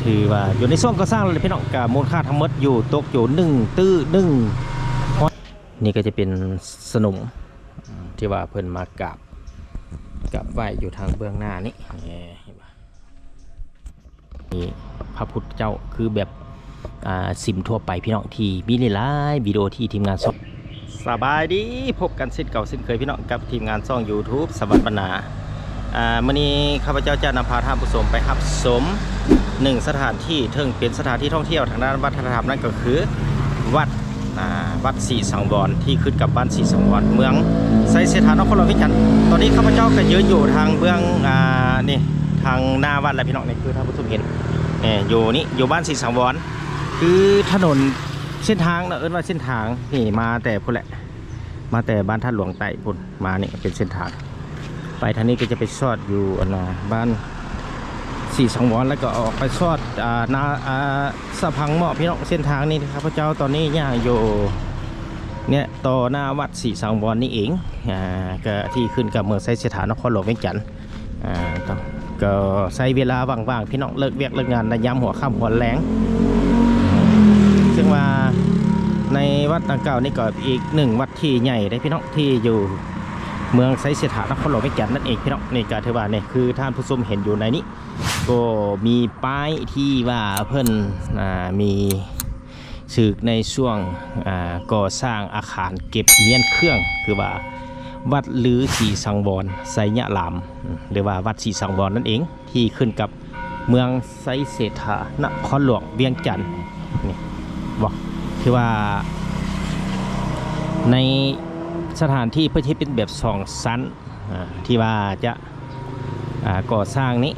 ถือว่าอยู่ในช่วงก่อสร้างเลยพี่น้องกับมูลค่าทั้งหมดอยู่ตกอยู่นี่ก็จะเป็นสนมที่ว่าเพิ่นมากราบไหว้อยู่ทางเบื้องหน้านี่พระพุทธเจ้าคือแบบซิมทั่วไปพี่น้องที่มีหลายวิดีโอที่ทีมงานซ่องสบายดีพบกันเส้นเก่าเส้นเคยพี่น้องกับทีมงานซ่อง YouTube สวัสดิ์บรรณามื้อนี้ข้าพเจ้าจะนำพาท่านผู้ชมไปรับชม1สถานที่ถึงเป็นสถานที่ท่องเที่ยวทางด้านวัฒนธรรมนั่นก็คือวัดศรีสังวรที่ขึ้นกับบ้านศรีสังวรเมืองไซเสถานนครหลวงวิจันทร์ตอนนี้ข้าพเจ้าก็ยืนอยู่ทางเบื้องนี่ทางหน้าวัดและพี่น้องนี่คือท่านผู้ชมเห็นอยู่บ้านศรีสังวรคือถนนเส้นทางเอิ้นว่าเส้นทางนี่มาแต่พุ่นแหละมาแต่บ้านท่าหลวงไต่พุ่นมานี่เป็นเส้นทางไปทางนี้ก็จะไปซอดอยู่บ้านศรีสังวรแล้วก็ออกไปซอดสะพังเหมาะพี่น้องเส้นทางนี้ครับพระเจ้าตอนนี้ย่างอยู่เนี่ยต่อหน้าวัดศรีสังวรนี่เองก็ที่ขึ้นกับเมืองไซเสถานนครหลวงเวียงจันทร์ก็ใช้เวลาว่างๆพี่น้องเลิกเวียกเลิกงานในยามหัวค่ำหัวแรงซึ่งว่าในวัดดังกล่าวนี่ก็อีกหนึ่งวัดที่ใหญ่ได้พี่น้องที่อยู่เมืองไซเสถานนครหลวงเวียงจันทร์นั่นเองพี่น้องนี่ก็ถือว่าเนี่ยคือท่านผู้ชมเห็นอยู่ในนี้ก็มีป้ายที่ว่าเพิ่นมีสึกในช่วงก่อสร้างอาคารเก็บเมียนเครื่องคือว่าวัดลือศรีสังวรไสยะลามหรือว่าวัดศรีสังวรนั่นเองที่ขึ้นกับเมืองไซเสถานครหลวงเวียงจันทร์นี่บอกคือว่าในสถานที่เพื่อที่เป็นแบบ2ชั้นที่ว่าจะก่อสร้างนี้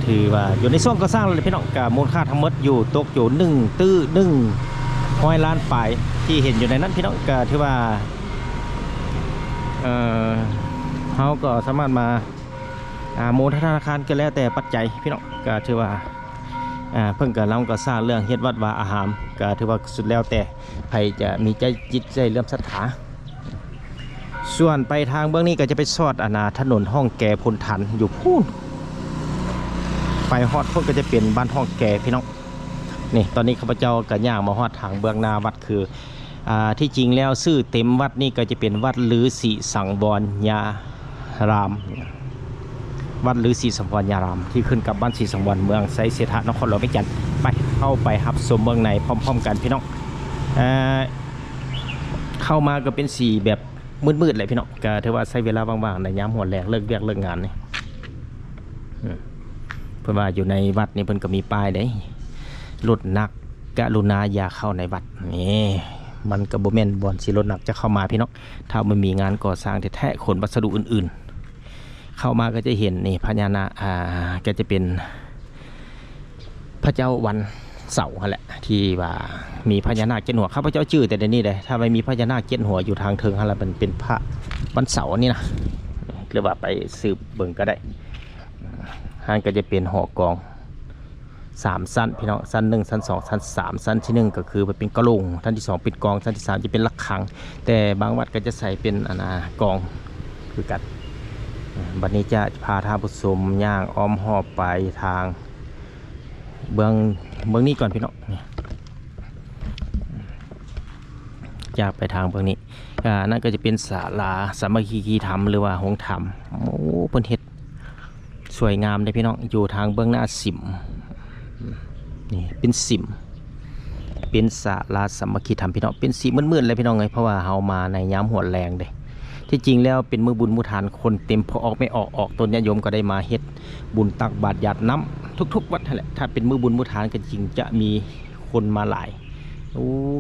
ถือว่าอยู่ในช่วงก่อสร้างเลยพี่น้องกับมูลค่าทั้งหมดอยู่ตกอยู่100 ล้านปลายที่เห็นอยู่ในนั้นพี่น้องก็ถือว่าเขาก็สามารถมาโมทนาคารก็แล้วแต่ปัจจัยพี่น้องก็ถือว่าเพิ่งก็ก็สร้างเรื่องเฮ็ดวัดวาอาหารก็ถือว่าสุดแล้วแต่ใครจะมีใจจิตใจเลื่อมศรัทธาส่วนไปทางเบื้องนี้ก็จะไปซอดถนนห้องแก่พลทันอยู่พูนไปฮอดพุ่นก็จะเป็นบ้านห้องแก่พี่น้องนี่ตอนนี้ข้าพเจ้าก็ย่างมาฮอดทางเบื้องหน้าวัดคือที่จริงแล้วชื่อเต็มวัดนี่ก็จะเป็นวัดลือศรีสังวรยารามวัดลือศรีสังวรยารามที่ขึ้นกับบ้านศรีสังวรเมืองไซเสถานนครหลวงวิจันทร์ไปเข้าไปรับชมเมืองในพร้อมๆกันพี่น้องเข้ามาก็เป็นสีแบบมืดๆเลยพี่น้องก็ถือว่าใช้เวลาว่างๆในยามหัวแรงเลิกเรียกเลิกงานนี่เพื่อว่าอยู่ในวัดนี่เพิ่นก็มีป้ายได้รถนักกรุณาอย่าเข้าในวัดนี่มันก็บ่แม่นบ่อนสิรถนักจะเข้ามาพี่น้องถ้ามันมีงานก่อสร้างแท้ๆขนวัสดุอื่นๆเข้ามาก็จะเห็นนี่พญานาคก็จะเป็นพระเจ้าวันเสาร์แหละที่ว่ามีพญานาคเจ็ดหัวข้าพเจ้าชื่อแต่เดี๋ยวนี้เลยถ้าไม่มีพญานาคเจ็ดหัวอยู่ทางเทิงฮะละมันเป็นพระวันเสาร์นี่นะหรือว่าไปสืบเบิ่งก็ได้ฮันก็จะเป็นหอกอง3ชั้นพี่น้องชั้น1ชั้น2ชั้น3ชั้นที่1ก็คือเป็นกระโหลกชั้นที่2เป็นกองชั้นที่3จะเป็นระฆังแต่บางวัดก็จะใส่เป็นกองคือกันบัดนี้จะพาท่านผู้ชมย่างอ้อมหอบไปทางเบื้องนี้ก่อนพี่น้องจากไปทางเบื้องนี้นั่นก็จะเป็นศาลาสามัคคีธรรมหรือว่าหงธรรมโอ้เพิ่นเฮ็ดสวยงามเลยพี่น้องอยู่ทางเบื้องหน้าสิมนี่เป็นสิมเป็นศาลาสามัคคีธรรมพี่น้องเป็นสีมืดๆเลยพี่น้องเลยเพราะว่าเฮามาในยามหัวแรงเลยที่จริงแล้วเป็นมือบุญมือทานคนเต็มพอออกไม่ออกตนญาติโยมก็ได้มาเฮ็ดบุญตักบาตรหยาดน้ำทุกวัดนั่นแหละถ้าเป็นมือบุญมือทานกันจริงจะมีคนมาหลาย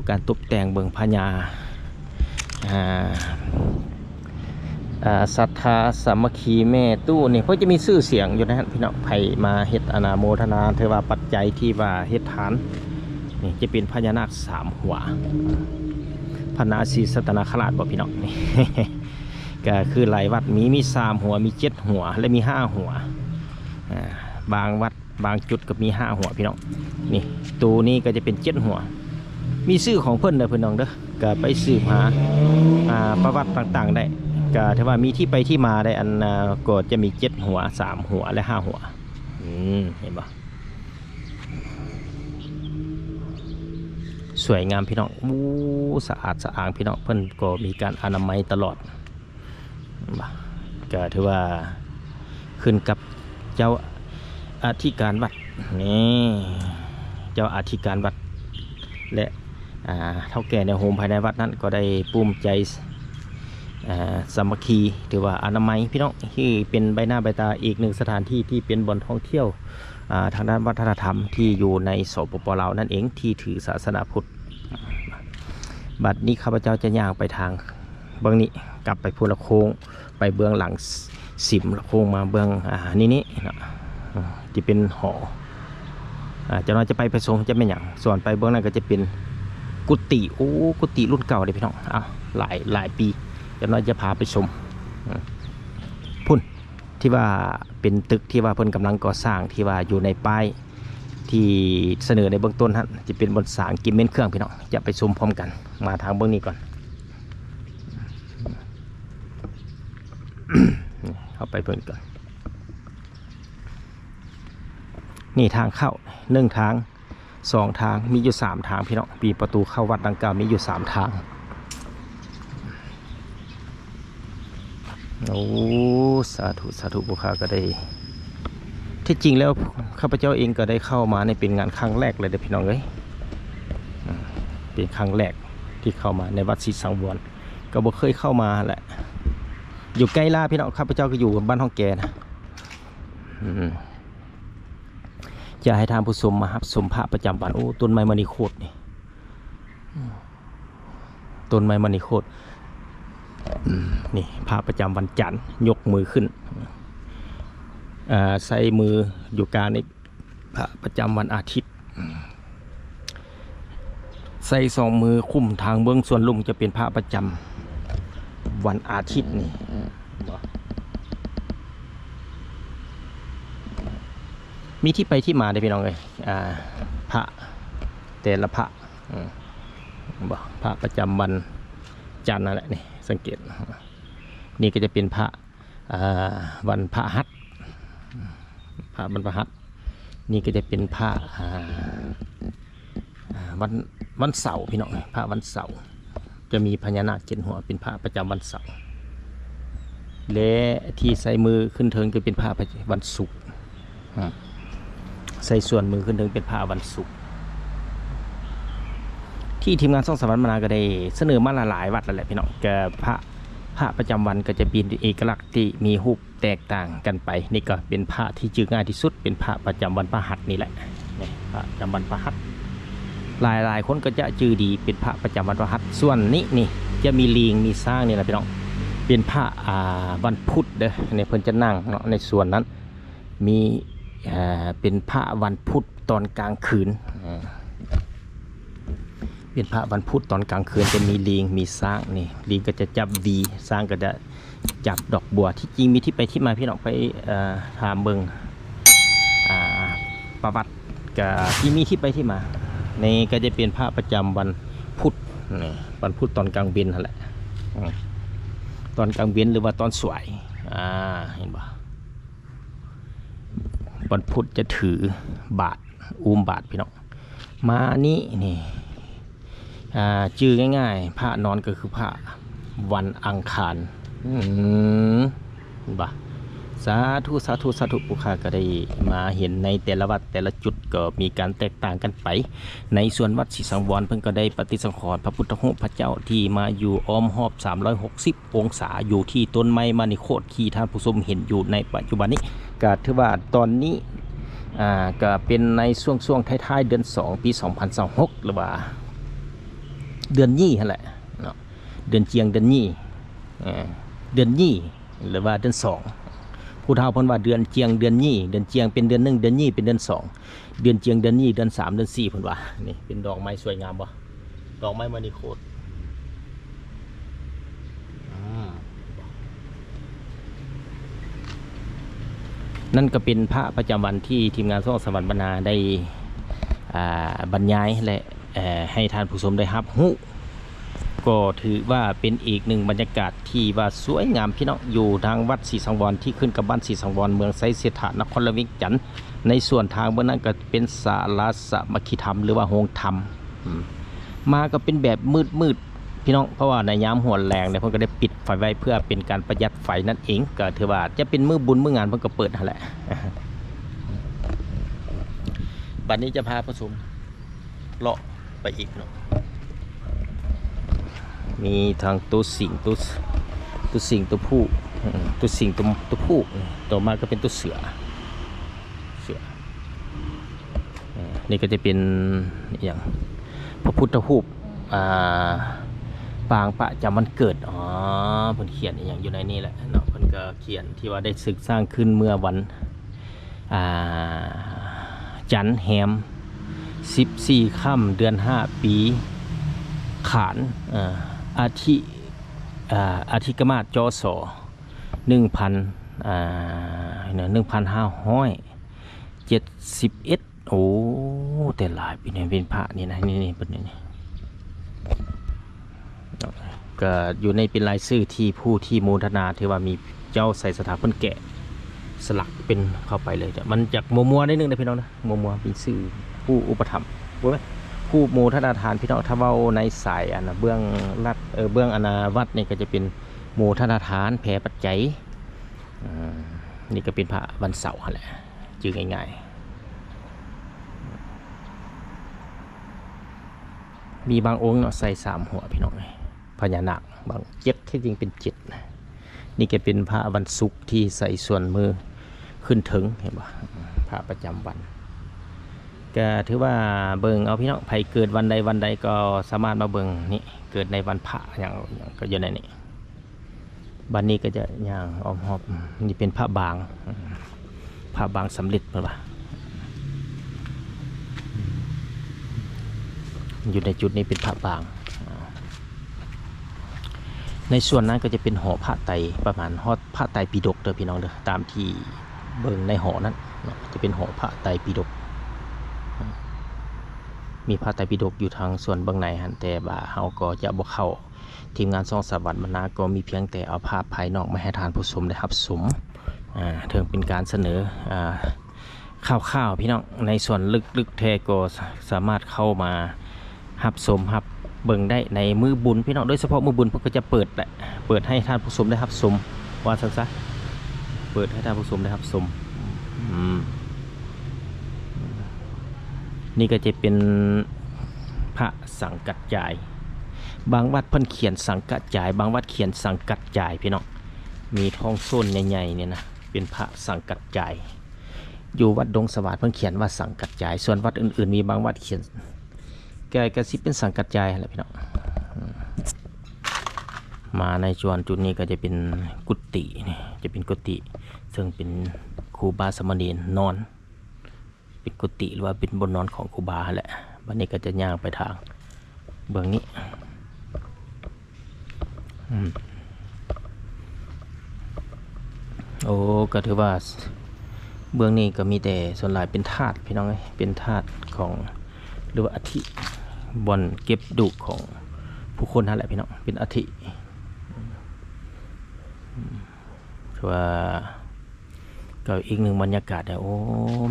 การตกแต่งเบิ่งพญาศรัทธาสามัคคีแม่ตู้นี่เพราะจะมีชื่อเสียงอยู่นะฮะพี่น้องไผมาเฮ็ดโมทนาเทวาปัจจัยที่ว่าเฮ็ดฐานนี่จะเป็นพญานาค3 หัวพระนาศีสัตนาคราชบอกพี่น้องนี่ ก็คือหลายวัดมี3 หัวมี7 หัวและมี5 หัวบางวัดบางจุดก็มี5 หัวพี่น้องนี่ตัวนี้ก็จะเป็น7 หัวมีชื่อของเพิ่นเด้อพี่น้องเด้อก็ไปสืบหาประวัติต่างๆได้ก็ถือว่ามีที่ไปที่มาได้ก็จะมี7 หัว3 หัวและ5 หัวเห็นบ่ สวยงามพี่น้องสะอาดสะอ้างพี่น้องเพิ่นก็มีการอนามัยตลอดก็ถือว่าขึ้นกับเจ้าอธิการวัดนี่เจ้าอธิการวัดและเท่าแก่ในโฮมภายในวัดนั้นก็ได้ภูมิใจสามัคคีถือว่าอนามัยพี่น้องที่เป็นใบหน้าใบตาอีกหนึ่งสถานที่ที่เป็นบ่อนท่องเที่ยวทางด้านวัฒนธรรมที่อยู่ในสปป.ลาวนั่นเองที่ถือศาสนาพุทธบัดนี้ข้าพเจ้าจะย่างไปทางเบื้องนี้กลับไปพูละโค้งไปเบื้องหลังสิมละโค้งมาเบื้องนี่นะจะเป็นหอจะน้อยจะไปชมจะเป็นอย่างส่วนไปเบื้องนั้นก็จะเป็นกุฏิกุฏิรุ่นเก่าเลยพี่น้องหลายปีจะน้อยจะพาไปชมพุ่นที่ว่าเป็นตึกที่ว่าเพิ่นกำลังก่อสร้างที่ว่าอยู่ในป้ายที่เสนอในเบื้องต้นฮะจะเป็นบนสางกิมเมนเครื่องพี่น้องจะไปชมพร้อมกันมาทางเบื้องนี้ก่อน เข้าไปเพิ่นก่อนนี่ทางเข้า1ทาง2ทางมีอยู่3ทางพี่น้องปีประตูเข้าวัดดังกล่าวมีอยู่3ทางสาธุบุคคลก็ได้ที่จริงแล้วข้าพเจ้าเองก็ได้เข้ามาในเป็นงานครั้งแรกเลยเด้อพี่น้องเอ้ยเป็นครั้งแรกที่เข้ามาในวัดศรีสังวรก็บ่เคยเข้ามาแหละอยู่ใกล้ล่าพี่น้องข้าพเจ้าก็อยู่บ้านห้องแกนะจะให้ทางผู้ชมมารับชมพระประจำวันต้นไม้มณีโคตรนี่ต้นไม้มณีโคตรนี่พระประจำวันจันทร์ยกมือขึ้นใส่มืออยู่กลางในพระประจำวันอาทิตย์ใส่2มือคุ้มทางเบื้องส่วนลุ่มจะเป็นพระประจำวันอาทิตย์นี่มีที่ไปที่มาได้พี่น้องเลยพระแต่ละพระพระประจำวันจันทร์นั่นแหละนี่สังเกตนี่ก็จะเป็นพระวันพระหัตถ์พระบรรพหัตถ์นี่ก็จะเป็นพระวันเสาร์พี่น้องพระวันเสาร์จะมีพญานาค7 หัวเป็นพระประจำวันเสาร์และที่ใส่มือขึ้นเทิงจะเป็นพระวันศุกร์ใส่ส่วนมือขึ้นเทิงเป็นพระวันศุกร์ที่ทีมงานช่องสวรรค์มนาก็ได้เสนอมาหลายวัดแล้วแหละพี่น้องแต่พระประจำวันก็จะเป็นเอกลักษณ์ที่มีรูปแตกต่างกันไปนี่ก็เป็นพระที่จื่อง่ายที่สุดเป็นพระประจำวันพระหัตถ์นี่แหละนี่พระประจำวันพระหัตถ์หลายคนก็จะจื่อดีเป็นพระประจำวันพระหัตถ์ส่วนนี้จะมีลิงมีสร้างนี่แหละพี่น้องเป็นพระวันพุธเด้อในเพิ่นจะนั่งเนาะในส่วนนั้นมีเป็นพระวันพุธตอนกลางคืนเป็นพระวันพุธตอนกลางคืนจะมีลิงมีสร้างนี่ลิงก็จะจับดีสร้างก็จะจับดอกบัวที่จริงมีที่ไปที่มาพี่น้องไปถามเบิ่งประวัติกับที่มีที่ไปที่มานี่ก็จะเป็นพระประจำวันพุธนี่วันพุธตอนกลางเย็นนั่นแหละตอนกลางเย็นหรือว่าตอนสวยเห็นปะวันพุธจะถือบาทบาทพี่น้องมานี่ชื่อง่ายๆพระนอนก็คือพระวันอังคารบ่าสาธุผู้ข้าก็ได้มาเห็นในแต่ละวัดแต่ละจุดก็มีการแตกต่างกันไปในส่วนวัดศรีสังวรเพิ่นก็ได้ปฏิสังขรณ์พระพุทธรูปพระเจ้าที่มาอยู่อ้อมรอบ360 องศาอยู่ที่ต้นไม้มณีโคตรที่ท่านผู้ชมเห็นอยู่ในปัจจุบันนี้ก็ถือว่าตอนนี้ก็เป็นในช่วงท้ายๆเดือน2ปี2026หรือว่าเดือนยี่นั่นแหละเนาะเดือนเจียงเดือนยี่เดือนยี่หรือว่าเดือน2ผู้เฒ่าเพิ่นว่าเดือนเจียงเดือนยี่เดือนเจียงเป็นเดือน1เดือนยี่เป็นเดือน2เดือนเจียงเดือนยี่เดือน3เดือน4เพิ่นว่านี่เป็นดอกไม้สวยงามบ่ดอกไม้มณีโคตรนั่นก็เป็นพระประจำวันที่ทีมงานช่องสวรรค์บรรณาได้บรรยายและให้ท่านผู้ชมได้รับรู้ก็ถือว่าเป็นอีกหนึ่งบรรยากาศที่ว่าสวยงามพี่น้องอยู่ทางวัดศรีสังวรที่ขึ้นกับบ้านศรีสังวรเมืองไซเสถานครเวียงจันทร์ในส่วนทางบนนั้นก็เป็นศาลาสามัคคีธรรมหรือว่าโฮงธรรม มาก็เป็นแบบมืดพี่น้องเพราะว่าในยามหัวแรงเนี่ยเพิ่นก็ได้ปิดไฟไว้เพื่อเป็นการประหยัดไฟนั่นเองก็ถือว่าจะเป็นมือบุญมืองานเพิ่นก็เปิดนั่นแหละบัดนี้จะพาผู้ชมเลาะไปอีกเนาะมีทางตัวสิงตัวผู้ตัวสิงตัวผู้ต่อมาก็เป็นตัวเสือนี่ก็จะเป็นอย่างพระพุทธรูปปางประจำวันเกิดเพิ่นเขียนอย่างอยู่ในนี่แหละเนาะเพิ่นก็เขียนที่ว่าได้ศึกสร้างขึ้นเมื่อวันจันทร์แฮม14 ค่ำเดือน 5 ปีขานอาทิกมาศจศ1,571โอ้แต่หลายปีเนี่ยเป็นพระนี่นะนี่เป็นนี่ก็อยู่ในเป็นรายชื่อที่ผู้ที่โมทนาที่ว่ามีเจ้าใส่สถาเพิ่นแกะสลักเป็นเข้าไปเลยแต่มันจากมัวๆได้นึงนะพี่น้องนะมัวเป็นชื่อผู้อุปถัมภ์รู้ไหมผู้โมทนาทานพี่น้องถ้าเว้าในสายเบื้องรัดเบื้องวัดนี่ก็จะเป็นโมทนาทานแผ่ปัจจัยนี่ก็เป็นพระวันเสาร์แหละชื่อง่ายๆมีบางองค์ใส่3 หัวพี่น้องพญานาคบาง7ที่จริงเป็น7นะนี่ก็เป็นพระวันศุกร์ที่ใส่ส่วนมือขึ้นถึงเห็นป่ะพระประจำวันก็ถือว่าเบิ่งเอาพี่น้องใครเกิดวันใดก็สามารถมาเบิ่งนี่เกิดในวันพระอย่างก็อยู่ในนี้บัดนี้ก็จะย่างอ้อมหอบนี่เป็นพระบางสำเร็จเพิ่นว่าอยู่ในจุดนี้เป็นพระบางในส่วนนั้นก็จะเป็นหอพระไตรประมาณหอพระไตรปิฎกเด้อพี่น้องเด้อตามที่เบิ่งในหอนั้นจะเป็นหอพระไตรปิฎกมีพระไตรปิฎกอยู่ทางส่วนเบื้องในหันแต่ว่าเฮาก็จะบ่เข้าทีมงานซ่องสวัสดิ์บรรณาก็มีเพียงแต่เอาภาพภายนอกมาให้ทานผู้ชมได้รับชมถึงเป็นการเสนอข่าวๆพี่น้องในส่วนลึกๆแท้ก็สามารถเข้ามารับชมรับเบิ่งได้ในมือบุญพี่น้องโดยเฉพาะมือบุญเพิ่นก็จะเปิดให้ท่านผู้ชมได้รับชมว่าซั่นซะเปิดให้ท่านผู้ชมได้รับชมนี่ก็จะเป็นพระสังกัดจายบางวัดเพิ่นเขียนสังกัดจายบางวัดเขียนสังกัดจายพี่น้องมีท้องส้นใหญ่ๆเนี่ยนะเป็นพระสังกัดจายอยู่วัดดงสวัสดิ์เพิ่นเขียนว่าสังกัดจายส่วนวัดอื่นๆมีบางวัดเขียนแกก็สิเป็นสังกัดจายแหละพี่น้องมาในจุดนี้ก็จะเป็นกุฏินี่จะเป็นกุฏิซึ่งเป็นครูบาสมณีนอนเป็นกุฏิหรือว่าเป็นบนนอนของครูบาแหละวันนี้ก็จะย่างไปทางเบื้องนี้โอ้ก็ถือว่าเบื้องนี้ก็มีแต่ส่วนหลายเป็นธาตุพี่น้องเป็นธาตุของหรือว่าอธิบอนเก็บดุของผู้คนนั่นแหละพี่น้องเป็นอธิถือว่าก็อีกหนึ่งบรรยากาศโอ้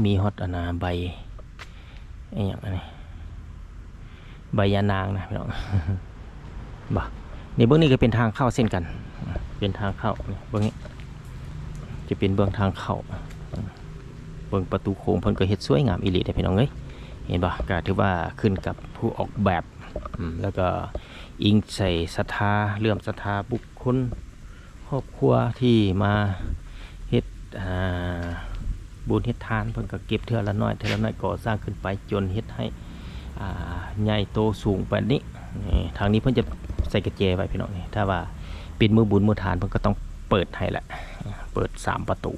มีฮอตใบอย่างนี้ใบยานางนะพี่น้องบ่นี่เบื้องนี้ก็เป็นทางเข้าเส้นกันเป็นทางเข้าเบื้องนี้จะเป็นเบื้องทางเข้าเบื้องประตูโค้งเพิ่นก็เฮ็ดสวยงามอีหลีได้พี่น้องเอ้ยเห็นบ่ก็ถือว่าขึ้นกับผู้ออกแบบแล้วก็อิงใส่ศรัทธาเลื่อมศรัทธาบุคคลครอบครัวที่มาเฮ็ดบุญเฮ็ดทานเพิ่นก็เก็บเทื่อละน้อยก่อสร้างขึ้นไปจนเฮ็ดให้ใหญ่โตสูงแบบนี้ทางนี้เพิ่นจะใส่กระเจไว้พี่น้องนี่ถ้าว่าเป็นมือบุญมือทานเพิ่นก็ต้องเปิดให้แหละเปิด3 ประตู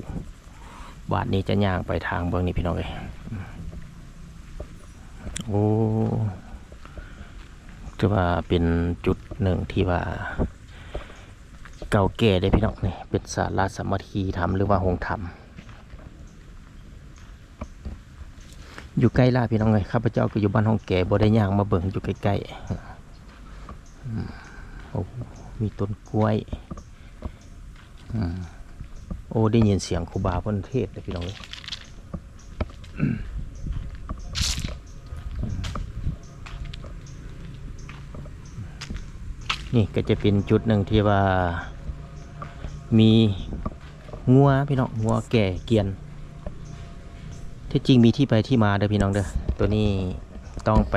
บาทนี้จะย่างไปทางเบื้องนี้พี่น้องเลยโอ้ถือว่าเป็นจุดหนึ่งที่ว่าเก่าแก่ได้พี่น้องนี่เป็นศาลาสามัคคีธรรมหรือว่าโฮงธรรมอยู่ใกล้ล่าพี่น้องเลยข้าพเจ้าก็อยู่บ้านห้องแก่บ่ได้ย่างมาเบิ่งอยู่ใกล้ๆโอ้มีต้นกล้วยโอ้ได้ยินเสียงครูบาเพิ่นเทศน์เลยพี่น้อง นี่ก็จะเป็นจุดหนึ่งที่ว่ามีงัวพี่น้องงัวแก่เกียนที่จริงมีที่ไปที่มาเด้อพี่น้องเด้อตัวนี้ต้องไป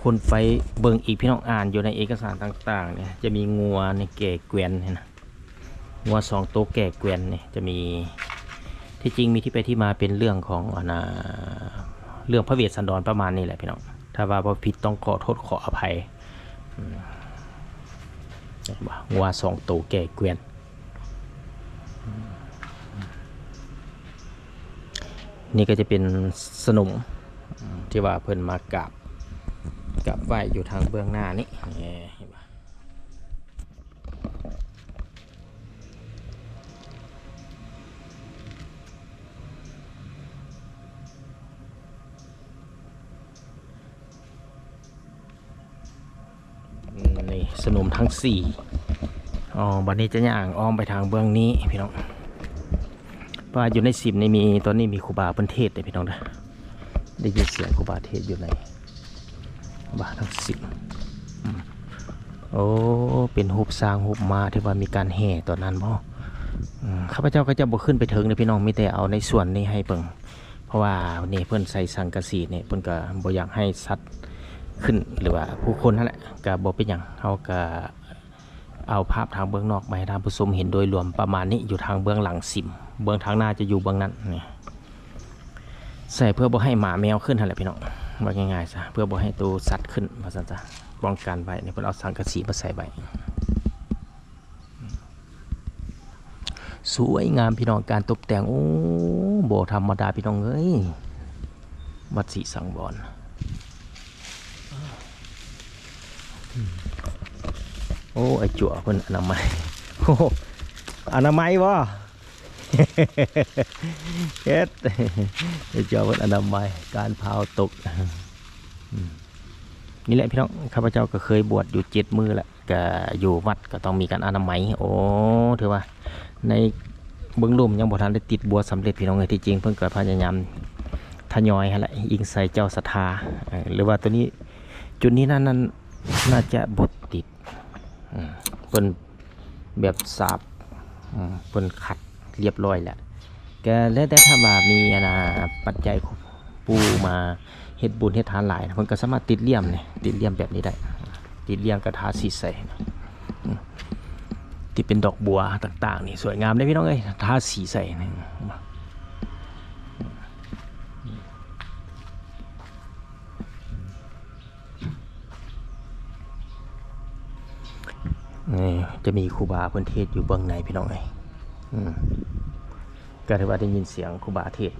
คนไปเบิ่งอีกพี่น้องอ่านอยู่ในเอกสารต่างๆเนี่ยจะมีงัวในแก่เกวียนนะงัว2 ตัวแก่เกวียนเนี่ยจะมีที่จริงมีที่ไปที่มาเป็นเรื่องของเรื่องพระเวสสันดรประมาณนี้แหละพี่น้องถ้าว่าบ่ผิดต้องขอโทษขออภัยงัว2 ตัวแก่เกวียนนี่ก็จะเป็นสนมที่ว่าเพิ่นมากราบไหว้อยู่ทางเบื้องหน้านี้นี่สนมทั้ง4บัดนี้จะย่างอ้อมไปทางเบื้องนี้พี่น้องว่าอยู่ใน10นี่มีตอนนี้มีครูบาเพิ่นเทศเลยพี่น้องนะได้ยินเสียงครูบาเทศอยู่ในบาทั้ง10โอ้เป็นหุบสร้างหุบมาที่ว่ามีการแห่ตอนนั้นบ่ข้าพเจ้าก็จะบ่ขึ้นไปถึงเลยพี่น้องมีแต่เอาในส่วนนี้ให้เบิ่งเพราะว่านี่เพิ่นใส่สังกะสีเนี่ยเพิ่นก็บ่อยากให้สัตว์ขึ้นหรือว่าผู้คนนั่นแหละก็บ่เป็นหยังเฮาก็เอาภาพทางเบื้องนอกมาให้ท่านผู้ชมเห็นโดยรวมประมาณนี้อยู่ทางเบื้องหลังเบื้องทางหน้าจะอยู่เบื้องนั้นนี่ใส่เพื่อบ่ให้หมาแมวขึ้นนั่นแหละพี่น้องว่าง่ายๆซะเพื่อบ่ให้ตัวสัตว์ขึ้นว่าซั่นจ้ะป้องกันไว้เนี่ยเพิ่นเอาสังกะสีมาใส่ไว้สวยงามพี่น้องการตกแต่งโอ้บ่ธรรมดาพี่น้องเอ้ยวัดศรีสังวรโอ้ไอจั่วเพิ่นอนามัยโอ้อนามัยวะเฮ็ดไอจั่วเพิ่นอนามัยการเผาตกนี่แหละพี่น้องข้าพเจ้าก็เคยบวชอยู่7 มื้อแหละก็อยู่วัดก็ต้องมีการอนามัยโอ้ถือว่าในเบื้องลุ่มยังบ่ทันได้ติดบัวสำเร็จพี่น้องเลยที่จริงเพิ่นก็พยายามทยอยให้แหละยิงใส่เจ้าศรัทธาหรือว่าตัวนี้จุดนี้นั่นน่าจะบดติดเพิ่นแบบสาบเพิ่นขัดเรียบร้อยแล้วก็แล้วแต่ถ้าว่ามีปัจจัยปูมาเฮ็ดบุญเฮ็ดทานหลายเพิ่นก็สามารถติดเลี่ยมเนี่ยติดเลี่ยมแบบนี้ได้ติดเลี่ยมกระทาสีใส่ที่เป็นดอกบัวต่างๆนี่สวยงามเลยพี่น้องเอ้ยทาสีใส่นี่จะมีครูบาเพิ่นเทศอยู่เบื้องในพี่น้องเอ้ยก็ถือว่าได้ยินเสียงครูบาเทศ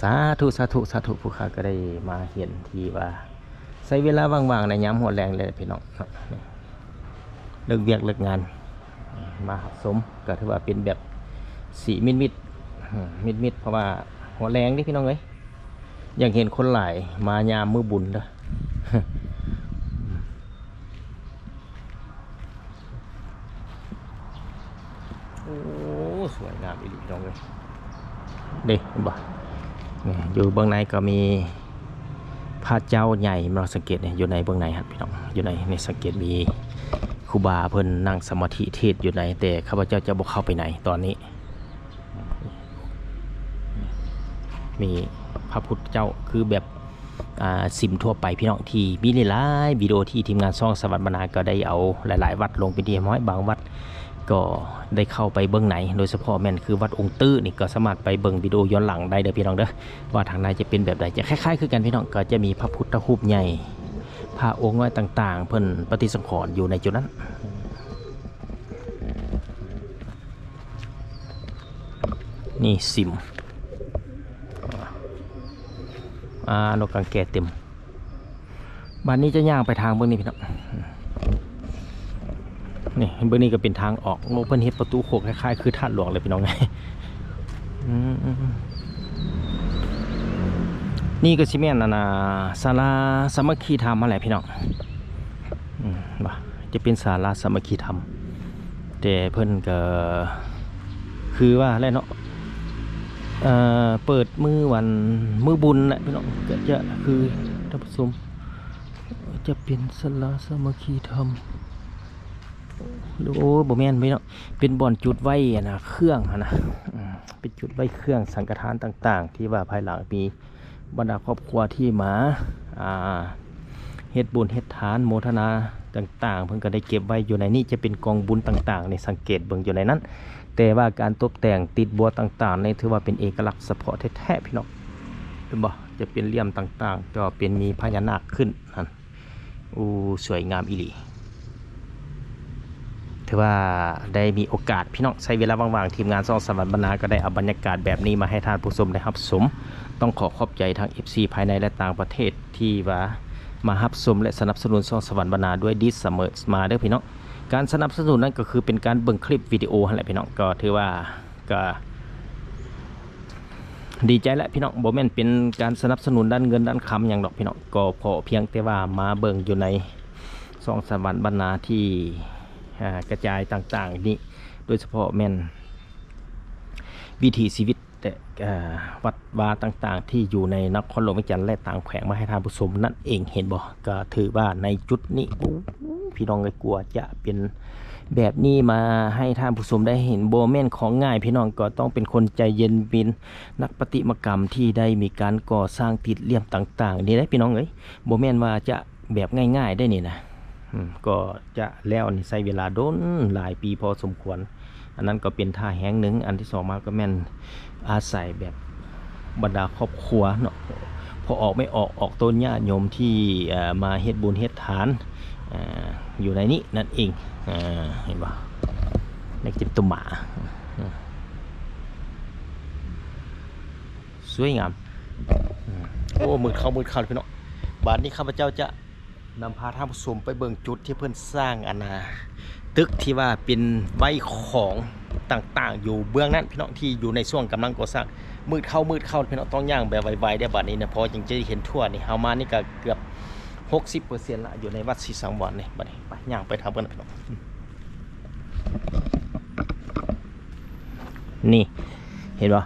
สาธุสาธุสาธุผู้ข้าก็ได้มาเห็นทีว่าใช้เวลาว่างๆในยามหัวแรงเลยพี่น้องเลิกเวียกเลิกงานมาสมก็ถือว่าเป็นแบบสีมิดเพราะว่าหัวแรงนี่พี่น้องเอ้ยอย่างเห็นคนหลายมายามมือบุญเด้อโอ้สวยงามอีหลีพี่น้องเอ้ยเด็กบ่อยู่เบื้องในก็มีพระเจ้าใหญ่เราสังเกตเนี่ยอยู่ในเบื้องในครับพี่น้องอยู่ในสังเกตมีครูบาเพิ่นนั่งสมาธิเทศอยู่ในแต่ข้าพเจ้าจะบอกเข้าไปไหนตอนนี้มีพระพุทธเจ้าคือแบบซิมทั่วไปพี่น้องที่มีหลายวิดีโอที่ทีมงานช่องสวัสดิ์บรรณาก็ได้เอาหลายๆวัดลงไปที่บางวัดก็ได้เข้าไปเบื้องไหนโดยเฉพาะแม่นคือวัดองค์ตื้อนี่ก็สามารถไปเบิ่งวิดีโอย้อนหลังได้เด้อพี่น้องเด้อว่าทางในจะเป็นแบบใดจะคล้ายๆคือกันพี่น้องก็จะมีพระพุทธรูปใหญ่พระองค์น้อยต่างๆเพิ่นปฏิสังขรณ์อยู่ในจุดนั้นนี่ซิมนกกังแกเต็มบ้านนี้จะย่างไปทางเบื้องนี้พี่น้องนี่เบื้องนี้ก็เป็นทางออกโลเพิ่นเฮ็ดประตูโคกคล้ายๆคือธาตุหลวงเลยพี่น้องไงนี่ก็สิแม่นศาลาสามัคคีธรรมอะไรพี่น้องว่าจะเป็นศาลาสามัคคีธรรมแต่เพิ่นก็คือว่าอะไรเนาะเปิดมือวันมือบุญแหละพี่น้องก็จะคือท่านผู้ชม จะเป็นศาลาสามัคคีธรรมหรือโอ้บ่แม่นไม่เนาะเป็นบ่อนจุดไว้อะนะเครื่องอะนะเป็นจุดไว้เครื่องสังฆทานต่างๆ ที่ว่าภายหลังมีบรรดาครอบครัวที่มาเฮ็ดบุญเฮ็ดทานโมทนาต่างๆเพิ่นก็ได้เก็บไว้อยู่ในนี้จะเป็นกองบุญต่างๆในสังเกตเบิ่งอยู่ในนั้นแต่ว่าการตกแต่งติดบัวต่างๆในถือว่าเป็นเอกลักษณ์เฉพาะแท้ๆพี่น้องเห็นบ่จะเป็นเหลี่ยมต่างๆก็เป็นมีพญานาคขึ้นนั่นสวยงามอีหลีถือว่าได้มีโอกาสพี่น้องใช้เวลาว่างๆทีมงานซ่องสวรรค์บรรณาก็ได้เอาบรรยากาศแบบนี้มาให้ท่านผู้ชมได้รับชมต้องขอบใจทาง FC ภายในและต่างประเทศที่ว่ามารับชมและสนับสนุนซ่องสวรรค์บรรณาด้วยดีเสมอมาเด้อพี่น้องการสนับสนุนนั้นก็คือเป็นการเบิ่งคลิปวิดีโอนั่นแหละพี่น้องก็ถือว่าก็ดีใจและพี่น้องบ่แม่นเป็นการสนับสนุนด้านเงินด้านคำอย่างดอกพี่น้องก็พอเพียงแต่ว่ามาเบิ่งอยู่ในซ่องสวรรค์บรรณาที่กระจายต่างๆนี่โดยเฉพาะแม่นวิถีชีวิตแต่วัดวาต่างๆที่อยู่ในนครหลวงวิจันทร์และต่างแขวงมาให้ท่านผู้ชมนั่นเองเห็นบ่ก็ถือว่าในจุดนี้พี่น้องเลยกลัวจะเป็นแบบนี้มาให้ท่านผู้ชมได้เห็นโบแม่นของง่ายพี่น้องก็ต้องเป็นคนใจเย็นเป็นนักประติมากรรมที่ได้มีการก่อสร้างติดเหลี่ยมต่างๆนี่ได้พี่น้องเอ้ยโบแม่นว่าจะแบบง่ายๆได้นี่นะก็จะแล้วนี่ใช้เวลาโดนหลายปีพอสมควรอันนั้นก็เป็นท่าแห้งหนึ่งอันที่สองมาก็แม่นอาศัยแบบบรรดาครอบครัวเนาะพอออกไม่ออกต้นญาติโยมที่มาเฮ็ดบุญเฮ็ดทานอยู่ในนี้นั่นเองเห็นป่ะในจิบตุ่มหมาสวยงามโอ้มืดเข้าพี่น้องบาดนี้ข้าพเจ้าจะนำพาท่านผู้ชมไปเบิ่งจุดที่เพิ่นสร้างตึกที่ว่าเป็นไว้ของต่างๆอยู่เบื้องนั้นพี่น้องที่อยู่ในช่วงกำลังก่อสร้างมืดเข้าพี่น้องต้องย่างแบบไวๆได้บัดนี้นะพอจึงจะเห็นทั่วนี่เฮามานี่ก็เกือบ 60% ละอยู่ในวัดศรีสังวรนี่บัดนี้ไปย่างไปทำกันพี่น้องนี่เห็นป่ะ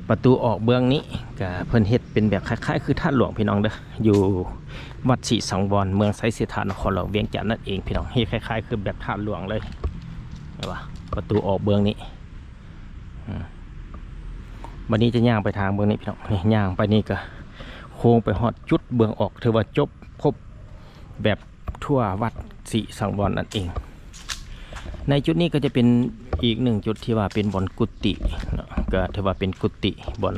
ประตูออกเบื้องนี้ก็เพิ่นเฮ็ดเป็นแบบคล้ายๆคือท่าหลวงพี่น้องเด้ออยู่วัดศรีสังวรเมืองไสเสถานครหลวงเวียงจันทน์นั่นเองพี่น้องเฮ็ดคล้ายๆคือแบบท่าหลวงเลยเห็นป่ะประตูออกเบื้องนี้วันนี้จะย่างไปทางเบื้องนี้พี่น้องนี่ย่างไปนี่ก็โค้งไปฮอดจุดเบื้องออกถือว่าจบครบแบบทั่ววัดศรีสังวรนั่นเองในจุดนี้ก็จะเป็นอีกหนึ่งจุดที่ว่าเป็นบ่อนกุฏิก็ถือว่าเป็นกุฏิบ่อน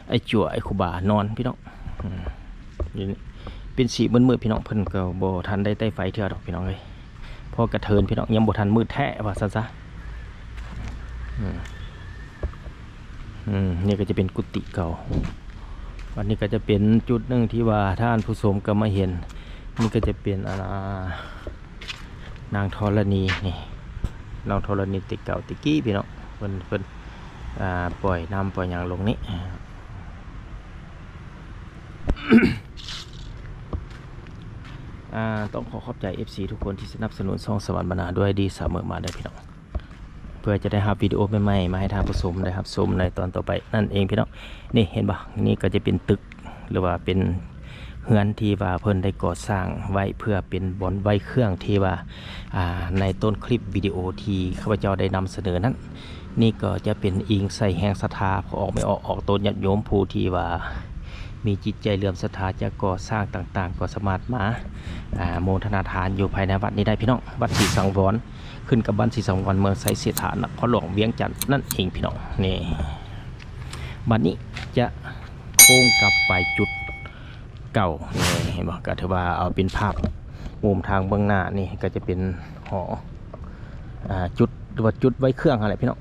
ไอ้จั่วไอ้ครูบานอนพี่น้องเป็นสีมืดๆพี่น้องเพิ่นก็บ่ทันได้ใต้ไฟเท่าดอกพี่น้องเลยพอกระเทินพี่น้องยังบ่ทันมืดแท้ว่าซะนี่ก็จะเป็นกุฏิเก่าวันนี้ก็จะเป็นจุดหนึ่งที่ว่าท่านผู้ชมก็มาเห็นนี่ก็จะเป็นนางธรณีนี่นางธรณีติเก่าติกี้พี่น้องเพิ่นปล่อยน้ำปล่อยยางลงนี้ ต้องขอบใจ FC ทุกคนที่สนับสนุนช่องสวรรค์บรรณาด้วยดีเสมอมาได้พี่น้องเพื่อจะได้รับวิดีโอใหม่ๆมาให้ท่านผู้ชมได้รับชมในตอนต่อไปนั่นเองพี่น้องนี่เห็นป่ะนี่ก็จะเป็นตึกหรือว่าเป็นเฮือนที่ว่าเพิ่นได้ก่อสร้างไว้เพื่อเป็นบ่อนไว้เครื่องที่ว่าในต้นคลิปวิดีโอที่ข้าพเจ้าได้นำเสนอนั้นนี่ก็จะเป็นอิงใส่แห่งศรัทธาพอออกไม่ออกต้นญาติโยมผู้ที่ว่ามีจิตใจเลื่อมศรัทธาจะก่อสร้างต่างๆก็สามารถมาโมทนาทานอยู่ภายในวัดนี้ได้พี่น้องวัดศรีสังวรขึ้นกับบ้านศรีสังวรเมืองไสเสถานนครหลวงเวียงจันทน์นั่นเองพี่น้องนี่บัดนี้จะโค้งกลับไปจุดเก่านี่เห็นบอกก็ถือว่าเอาเป็นภาพมุมทางเบื้องหน้านี่ก็จะเป็นหอจุดหรือว่าจุดไว้เครื่องอะไรพี่น้อง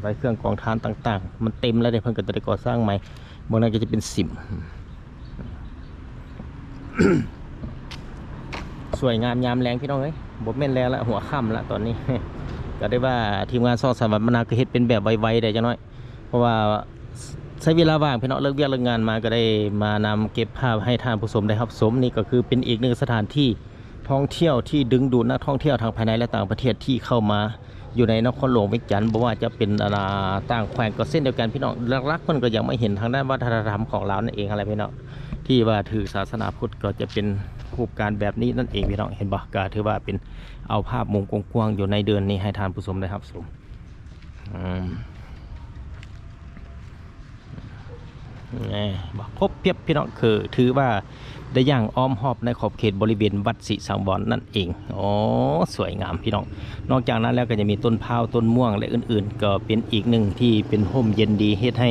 ไว้เครื่องกองทานต่างๆมันเต็มแล้วเดี๋ยวเพิ่งก็จะได้ก่อสร้างใหม่บนนั้นก็จะเป็นสิม สวยงามยามแรงพี่น้องเอ้ยบ่แม่นแรงละหัวค่ำละตอนนี้ ก็ได้ว่าทีมงานซ่องสวรรค์บรรณาก็เฮ็ดเป็นแบบไวๆได้จังน้อยเพราะว่าใช้เวลาว่างพี่น้องเลิกเวียกเลิกงานมาก็ได้มานำเก็บภาพให้ท่านผู้ชมได้รับชมนี่ก็คือเป็นอีกหนึ่งสถานที่ท่องเที่ยวที่ดึงดูดนักท่องเที่ยวทางภายในและต่างประเทศที่เข้ามาอยู่ในนครหลวงเวียงจันทน์บอกว่าจะเป็นต่างแขวงก็เส้นเดียวกันพี่น้องลักๆมันก็ยังไม่เห็นทางด้านวัฒนธรรมของเรานั่นเองอะไรพี่น้องที่ว่าถือศาสนาพุทธก็จะเป็น รูปการแบบนี้นั่นเองพี่น้องเห็นบ่ก็ถือว่าเป็นเอาภาพมุมกว้างๆอยู่ในเดือนนี้ให้ทานผู้ชมได้ครับชมนี่บอกครบเพียบพี่น้องคือถือว่าได้ย่างอ้อมหอบในขอบเขตบริเวณวัดศรีสังวรนั่นเองอ๋อสวยงามพี่น้องนอกจากนั้นแล้วก็จะมีต้นพร้าวต้นม่วงและอื่นๆก็เป็นอีกหนึ่งที่เป็นร่มเย็นดีเฮ็ดให้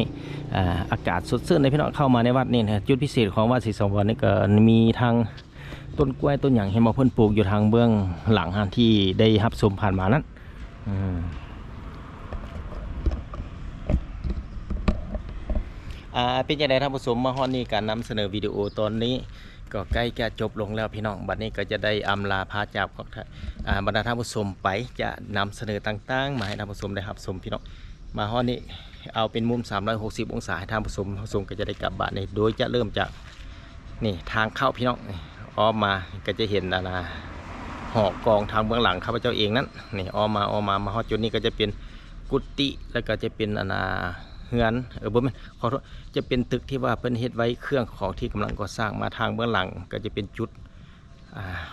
อากาศสดชื่นในพี่น้องเข้ามาในวัดนี่นะจุดพิเศษของวัดศรีสังวรนี่ก็มีทางต้นกล้วยต้นอย่างเห็นบ่เพิ่นปลูกอยู่ทางเบื้องหลังที่ได้รับชมผ่านมานั้นเป็นยังไงท่านผู้ชมมาฮอนนี่การนำเสนอวิดีโอตอนนี้ก็ใกล้จะจบลงแล้วพี่น้องบัดนี้ก็จะได้อำลาพาจากบรรดาท่านผู้ชมไปจะนำเสนอต่างๆมาให้ท่านผู้ชมได้รับชมพี่น้องมาฮอนนี่เอาเป็นมุม360องศาให้ท่านผู้ชมก็จะได้กลับบ้านนี่โดยจะเริ่มจากนี่ทางเข้าพี่น้องอ้อมมาก็จะเห็นหอกองทางเบื้องหลังข้าพเจ้าเองนั้นนี่อ้อมมาฮอดจุดนี้ก็จะเป็นกุฏิแล้วก็จะเป็นเฮือนบ่แม่นขอโทษจะเป็นตึกที่ว่าเพิ่นเฮ็ดไว้เครื่องของที่กำลังก่อสร้างมาทางเบื้องหลังก็จะเป็นจุด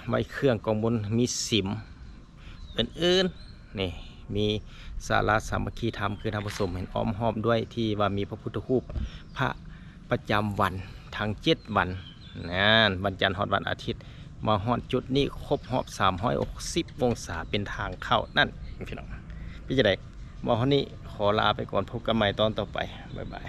ไว้เครื่องกองบนมีสิมอื่นๆนี่มีศาลาสามัคคีธรรมคือท่านผู้ชมเห็นอ้อมหอบด้วยที่ว่ามีพระพุทธรูปพระประจำวันทั้ง7วันนั่นวันจันทร์ฮอดวันอาทิตย์มาฮอดจุดนี้ครบรอบ360องศาเป็นทางเข้านั่นพี่น้องพี่จะได้มาฮอดนี้ขอลาไปก่อนพบกันใหม่ตอนต่อไปบ๊ายบาย